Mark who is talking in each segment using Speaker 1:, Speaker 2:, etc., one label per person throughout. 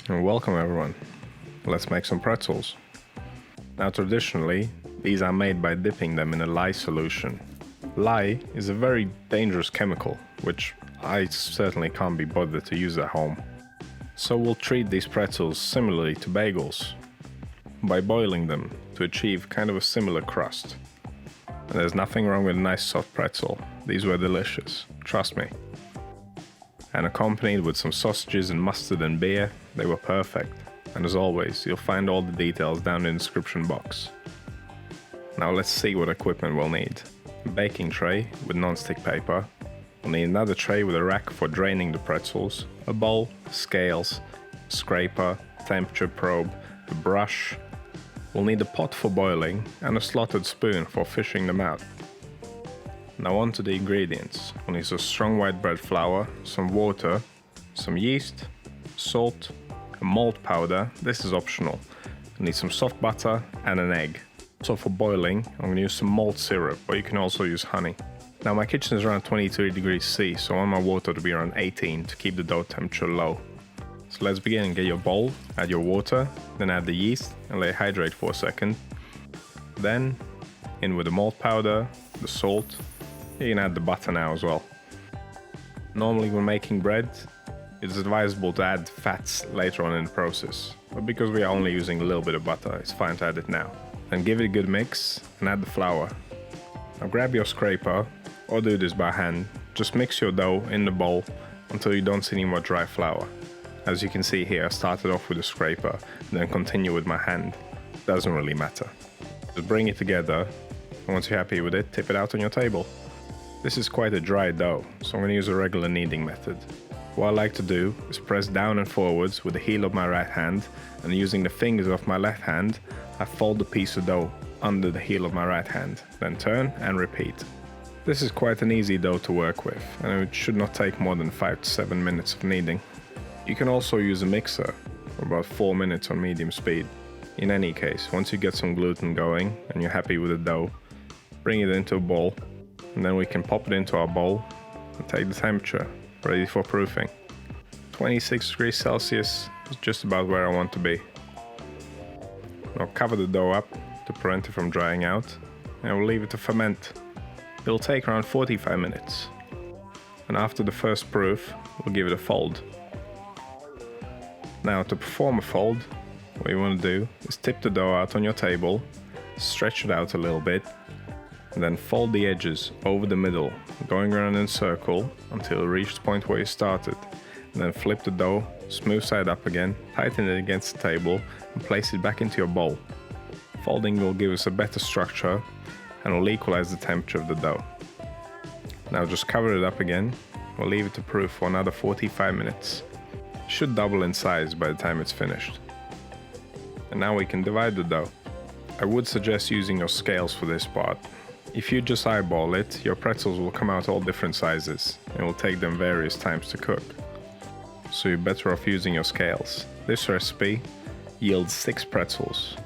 Speaker 1: And welcome everyone. Let's make some pretzels. Now traditionally, these are made by dipping them in a lye solution. Lye is a very dangerous chemical, which I certainly can't be bothered to use at home. So we'll treat these pretzels similarly to bagels, by boiling them to achieve kind of a similar crust. And there's nothing wrong with a nice soft pretzel. These were delicious, trust me. And accompanied with some sausages and mustard and beer, they were perfect. And as always, you'll find all the details down in the description box. Now let's see what equipment we'll need. A baking tray with non-stick paper. We'll need another tray with a rack for draining the pretzels, a bowl, scales, scraper, temperature probe, a brush. We'll need a pot for boiling and a slotted spoon for fishing them out. Now on to the ingredients. We'll need some strong white bread flour, some water, some yeast, salt, a malt powder, this is optional. We'll need some soft butter and an egg. So for boiling, I'm going to use some malt syrup, but you can also use honey. Now my kitchen is around 23 degrees C, so I want my water to be around 18 to keep the dough temperature low. So let's begin and get your bowl, add your water, then add the yeast and let it hydrate for a second. Then in with the malt powder, the salt. You can add the butter now as well. Normally when making bread, it's advisable to add fats later on in the process, but because we are only using a little bit of butter, it's fine to add it now. Then give it a good mix and add the flour. Now grab your scraper, or do this by hand. Just mix your dough in the bowl until you don't see any more dry flour. As you can see here, I started off with a scraper, then continue with my hand. Doesn't really matter. Just bring it together, and once you're happy with it, tip it out on your table. This is quite a dry dough, so I'm going to use a regular kneading method. What I like to do is press down and forwards with the heel of my right hand, and using the fingers of my left hand, I fold the piece of dough under the heel of my right hand, then turn and repeat. This is quite an easy dough to work with, and it should not take more than 5 to 7 minutes of kneading. You can also use a mixer for about 4 minutes on medium speed. In any case, once you get some gluten going and you're happy with the dough, bring it into a bowl, and then we can pop it into our bowl and take the temperature, ready for proofing. 26 degrees Celsius is just about where I want to be. Now cover the dough up to prevent it from drying out, and we'll leave it to ferment. It'll take around 45 minutes. And after the first proof, we'll give it a fold. Now to perform a fold, what you want to do is tip the dough out on your table, stretch it out a little bit, and then fold the edges over the middle, going around in a circle until you reach the point where you started. And then flip the dough, smooth side up again, tighten it against the table, and place it back into your bowl. Folding will give us a better structure and will equalize the temperature of the dough. Now just cover it up again. We'll leave it to proof for another 45 minutes. It should double in size by the time it's finished. And now we can divide the dough. I would suggest using your scales for this part. If you just eyeball it, your pretzels will come out all different sizes and it will take them various times to cook. So you're better off using your scales. This recipe yields 6 pretzels.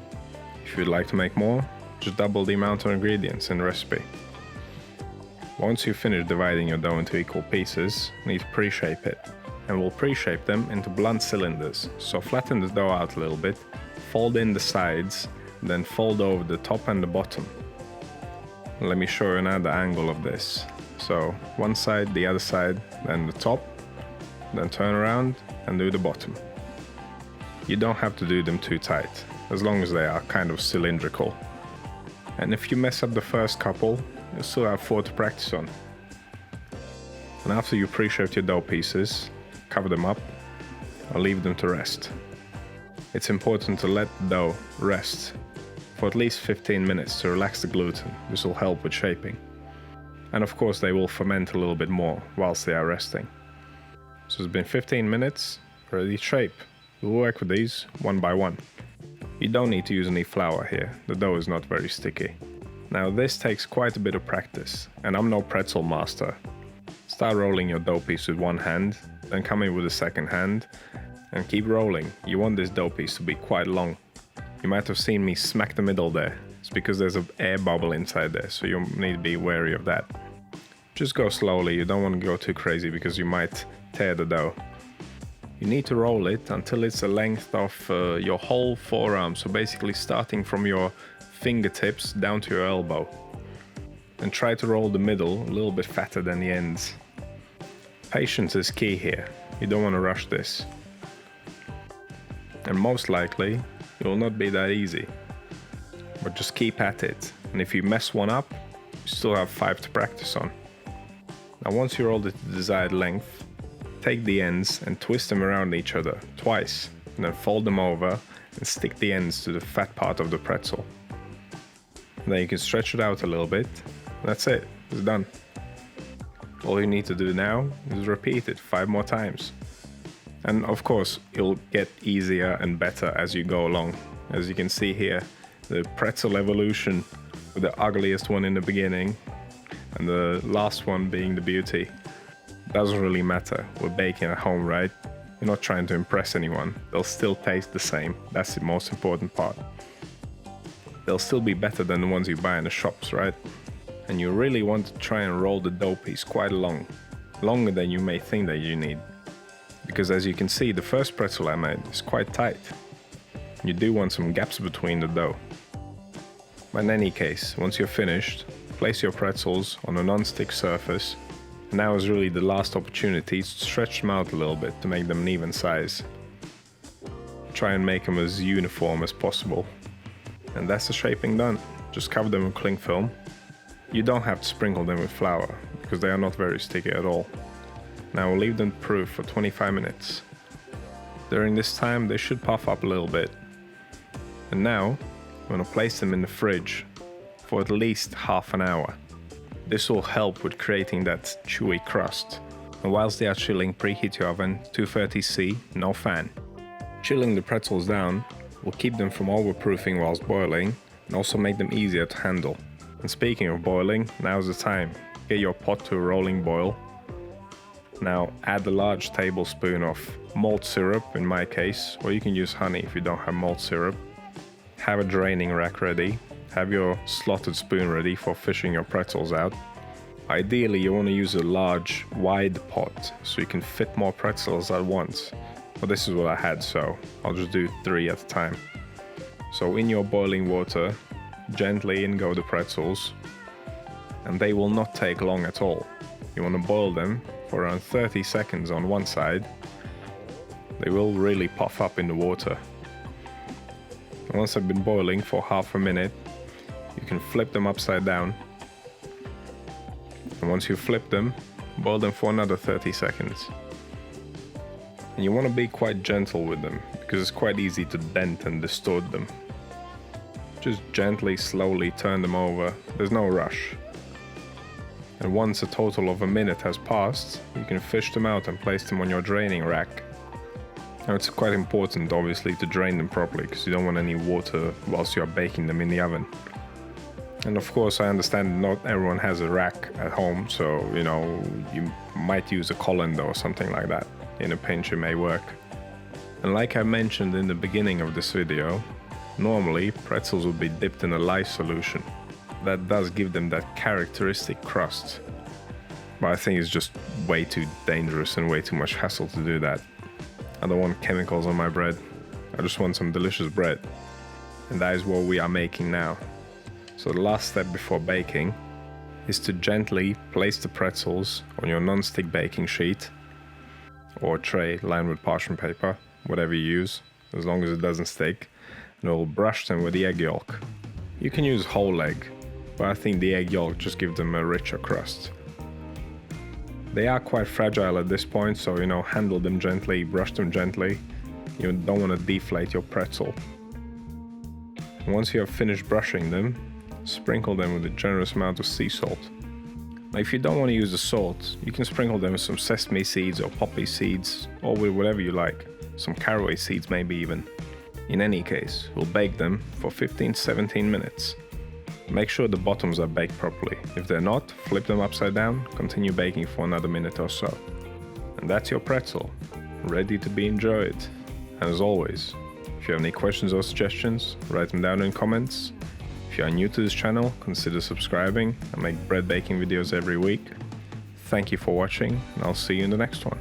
Speaker 1: If you'd like to make more, just double the amount of ingredients in the recipe. Once you've finished dividing your dough into equal pieces, you need to pre-shape it. And we'll pre-shape them into blunt cylinders. So flatten the dough out a little bit, fold in the sides, then fold over the top and the bottom. Let me show you another angle of this. So one side, the other side, then the top, then turn around and do the bottom. You don't have to do them too tight, as long as they are kind of cylindrical. And if you mess up the first couple, you'll still have 4 to practice on. And after you pre-shaped your dough pieces, cover them up or leave them to rest. It's important to let the dough rest for at least 15 minutes to relax the gluten. This will help with shaping. And of course they will ferment a little bit more whilst they are resting. So it's been 15 minutes, ready to shape. We'll work with these one by one. You don't need to use any flour here, the dough is not very sticky. Now this takes quite a bit of practice, and I'm no pretzel master. Start rolling your dough piece with one hand, then come in with the second hand, and keep rolling. You want this dough piece to be quite long. You might have seen me smack the middle there. It's because there's an air bubble inside there, so you need to be wary of that. Just go slowly, you don't want to go too crazy because you might tear the dough. You need to roll it until it's the length of your whole forearm, so basically starting from your fingertips down to your elbow. And try to roll the middle a little bit fatter than the ends. Patience is key here. You don't want to rush this. And most likely, it will not be that easy. But just keep at it. And if you mess one up, you still have 5 to practice on. Now once you rolled it to the desired length, take the ends and twist them around each other twice. And then fold them over and stick the ends to the fat part of the pretzel. And then you can stretch it out a little bit. That's it. It's done. All you need to do now is repeat it 5 more times. And of course, it'll get easier and better as you go along. As you can see here, the pretzel evolution with the ugliest one in the beginning and the last one being the beauty. Doesn't really matter. We're baking at home, right? You're not trying to impress anyone. They'll still taste the same. That's the most important part. They'll still be better than the ones you buy in the shops, right? And you really want to try and roll the dough piece quite long. Longer than you may think that you need. Because as you can see, the first pretzel I made is quite tight. You do want some gaps between the dough. But in any case, once you're finished, place your pretzels on a non-stick surface. Now is really the last opportunity to stretch them out a little bit to make them an even size. Try and make them as uniform as possible. And that's the shaping done. Just cover them with cling film. You don't have to sprinkle them with flour, because they are not very sticky at all. Now we'll leave them proof for 25 minutes. During this time they should puff up a little bit. And now I'm going to place them in the fridge for at least half an hour. This will help with creating that chewy crust. And whilst they are chilling, preheat your oven 230°C, no fan. Chilling the pretzels down will keep them from overproofing whilst boiling and also make them easier to handle. And speaking of boiling, now's the time. Get your pot to a rolling boil. Now add a large tablespoon of malt syrup in my case, or you can use honey if you don't have malt syrup. Have a draining rack ready. Have your slotted spoon ready for fishing your pretzels out. Ideally you want to use a large, wide pot so you can fit more pretzels at once. But this is what I had, so I'll just do 3 at a time. So in your boiling water, gently in go the pretzels, and they will not take long at all. You want to boil them for around 30 seconds on one side. They will really puff up in the water. And once they've been boiling for half a minute, you can flip them upside down. And once you flip them, boil them for another 30 seconds. And you want to be quite gentle with them, because it's quite easy to dent and distort them. Just gently, slowly turn them over. There's no rush. And once a total of a minute has passed, you can fish them out and place them on your draining rack. Now it's quite important, obviously, to drain them properly, because you don't want any water whilst you're baking them in the oven. And of course, I understand not everyone has a rack at home, so you might use a colander or something like that. In a pinch it may work. And like I mentioned in the beginning of this video, normally pretzels would be dipped in a lye solution. That does give them that characteristic crust. But I think it's just way too dangerous and way too much hassle to do that. I don't want chemicals on my bread. I just want some delicious bread. And that is what we are making now. So the last step before baking is to gently place the pretzels on your non-stick baking sheet or tray lined with parchment paper, whatever you use, as long as it doesn't stick, and we'll brush them with the egg yolk. You can use whole egg, but I think the egg yolk just gives them a richer crust. They are quite fragile at this point, so handle them gently, brush them gently. You don't want to deflate your pretzel. And once you have finished brushing them, sprinkle them with a generous amount of sea salt. Now, if you don't want to use the salt, you can sprinkle them with some sesame seeds or poppy seeds, or with whatever you like, some caraway seeds maybe even. In any case, we'll bake them for 15-17 minutes. Make sure the bottoms are baked properly. If they're not, flip them upside down, continue baking for another minute or so. And that's your pretzel, ready to be enjoyed. And as always, if you have any questions or suggestions, write them down in comments. If you are new to this channel, consider subscribing. I make bread baking videos every week. Thank you for watching, and I'll see you in the next one.